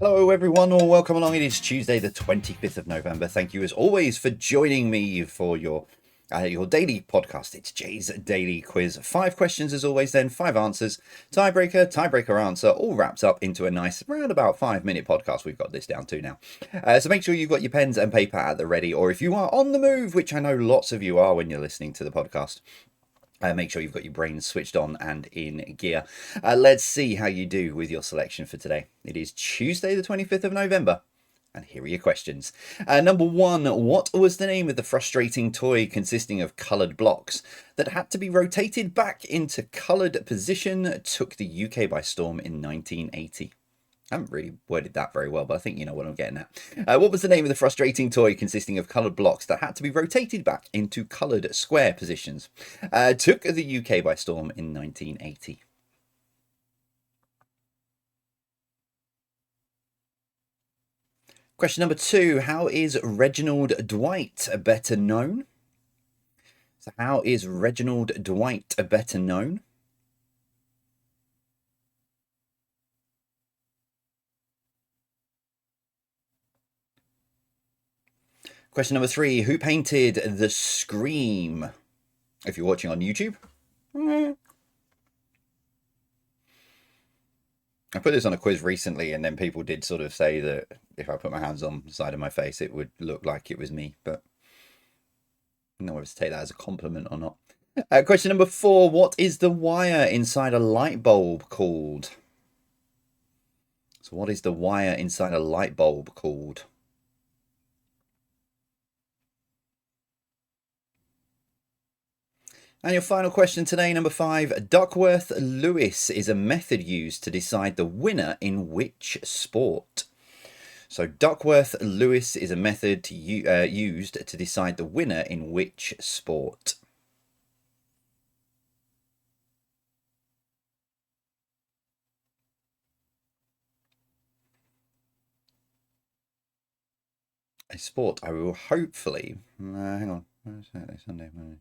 Hello everyone, or welcome along. It is Tuesday the 25th of November. Thank you as always for joining me for your daily podcast. It's Jay's Daily Quiz. 5 questions as always, then 5 answers. Tiebreaker answer, all wrapped up into a nice around about 5-minute podcast. We've got this down to now. So make sure you've got your pens and paper at the ready, or if you are on the move, which I know lots of you are when you're listening to the podcast, make sure you've got your brains switched on and in gear. Let's see how you do with your selection for today. It is Tuesday the 25th of November. And here are your questions. Number 1, what was the name of the frustrating toy consisting of coloured blocks that had to be rotated back into coloured position, took the UK by storm in 1980? I haven't really worded that very well, but I think you know what I'm getting at. What was the name of the frustrating toy consisting of coloured blocks that had to be rotated back into coloured square positions? Took the UK by storm in 1980. Question number 2, how is Reginald Dwight better known? So how is Reginald Dwight better known? Question number 3, who painted The Scream? If you're watching on YouTube. I put this on a quiz recently, and then people did sort of say that if I put my hands on the side of my face, it would look like it was me. But I don't know whether to take that as a compliment or not. Question number 4, what is the wire inside a light bulb called? So what is the wire inside a light bulb called? And your final question today, number 5, Duckworth-Lewis is a method used to decide the winner in which sport? So Duckworth-Lewis is a method used to decide the winner in which sport? A sport I will hopefully... hang on. Saturday, Sunday, Monday.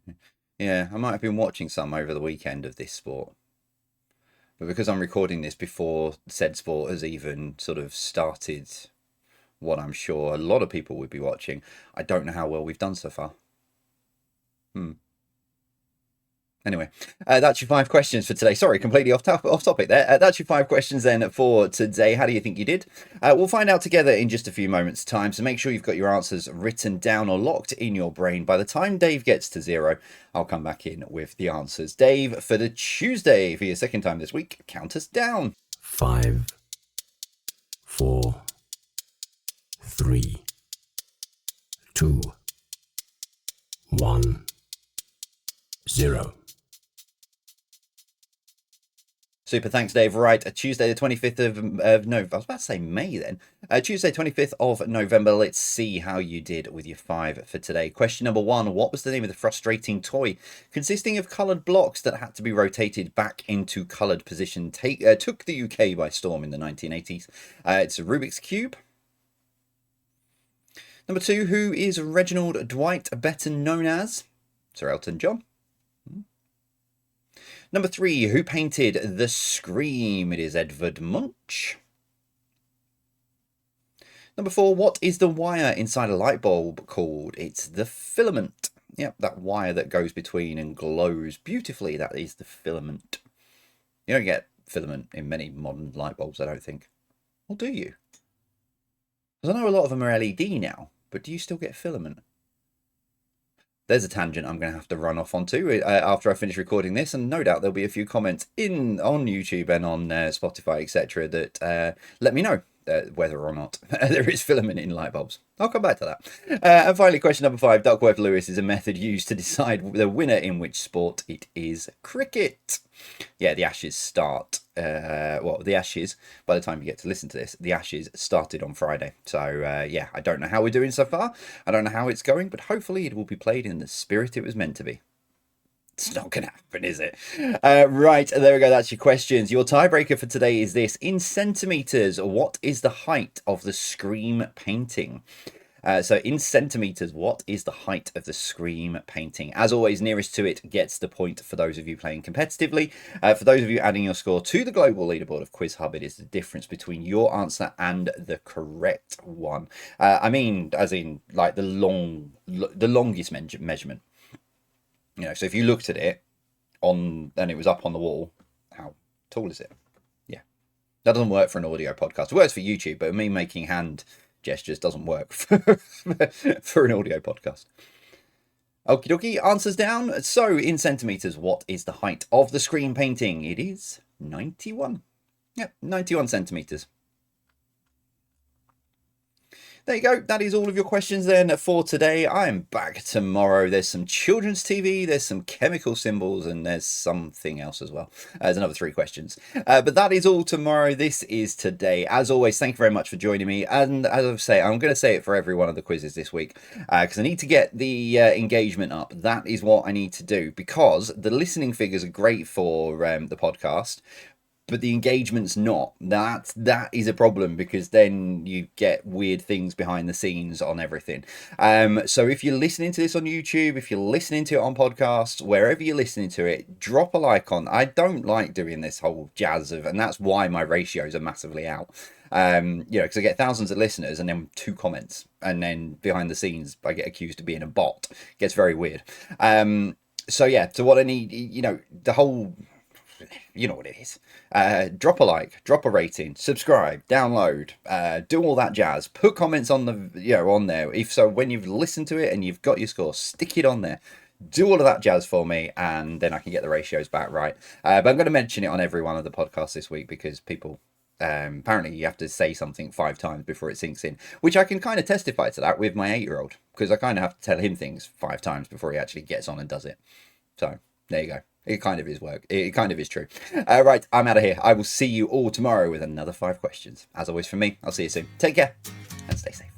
Yeah, I might have been watching some over the weekend of this sport. But because I'm recording this before said sport has even sort of started what I'm sure a lot of people would be watching, I don't know how well we've done so far. Anyway, that's your 5 questions for today. Sorry, completely off topic there. That's your 5 questions then for today. How do you think you did? We'll find out together in just a few moments' time. So make sure you've got your answers written down or locked in your brain. By the time Dave gets to 0, I'll come back in with the answers. Dave, for the Tuesday, for your second time this week, count us down. 5, 4, 3, 2, 1, 0. Super, thanks, Dave. Right, Tuesday the 25th of November. I was about to say May then. Tuesday 25th of November. Let's see how you did with your 5 for today. Question number 1. What was the name of the frustrating toy consisting of coloured blocks that had to be rotated back into coloured position? Took the UK by storm in the 1980s. It's a Rubik's Cube. Number 2. Who is Reginald Dwight better known as? Sir Elton John. Number 3, who painted The Scream? It is Edvard Munch. Number 4, what is the wire inside a light bulb called? It's the filament. Yep, that wire that goes between and glows beautifully, that is the filament. You don't get filament in many modern light bulbs, I don't think. Or do you? Because I know a lot of them are LED now, but do you still get filament? There's a tangent I'm going to have to run off onto after I finish recording this, and no doubt there'll be a few comments on YouTube and on Spotify, etc., that let me know whether or not there is filament in light bulbs. I'll come back to that. And finally, question number 5, Duckworth-Lewis is a method used to decide the winner in which sport. It is cricket. Yeah, the Ashes start. The Ashes, by the time you get to listen to this, the Ashes started on Friday. So, yeah, I don't know how we're doing so far. I don't know how it's going, but hopefully it will be played in the spirit it was meant to be. It's not going to happen, is it? Right, there we go. That's your questions. Your tiebreaker for today is this. In centimetres, what is the height of the Scream painting? So in centimeters, what is the height of the Scream painting? As always, nearest to it gets the point for those of you playing competitively. For those of you adding your score to the global leaderboard of Quiz Hub, it is the difference between your answer and the correct one. I mean, as in like the longest measurement. You know, so if you looked at it and it was up on the wall, how tall is it? Yeah, that doesn't work for an audio podcast. It works for YouTube, but me making hand gestures doesn't work for an audio podcast. Okie dokie, answers down. So in centimeters, what is the height of the Scream painting? It is 91. Yep, 91 centimeters. There you go. That is all of your questions then for today. I am back tomorrow. There's some children's TV, there's some chemical symbols, and there's something else as well. There's another 3 questions. But that is all tomorrow. This is today. As always, thank you very much for joining me. And as I say, I'm going to say it for every one of the quizzes this week because I need to get the engagement up. That is what I need to do because the listening figures are great for the podcast, but the engagement's not. That is a problem because then you get weird things behind the scenes on everything. So if you're listening to this on YouTube, if you're listening to it on podcasts, wherever you're listening to it, drop a like on. I don't like doing this whole jazz of, and that's why my ratios are massively out. You know, because I get thousands of listeners and then 2 comments, and then behind the scenes I get accused of being a bot. It gets very weird. So yeah, so what I need, you know, the whole, you know what it is. Drop a like, drop a rating, subscribe, download, do all that jazz. Put comments on the, you know, on there. If so, when you've listened to it and you've got your score, stick it on there. Do all of that jazz for me, and then I can get the ratios back right. But I'm going to mention it on every one of the podcasts this week because people. Apparently you have to say something 5 times before it sinks in, which I can kind of testify to that with my 8-year-old because I kind of have to tell him things 5 times before he actually gets on and does it. So there you go. It kind of is work. It kind of is true. Right, I'm out of here. I will see you all tomorrow with another 5 questions. As always from me, I'll see you soon. Take care and stay safe.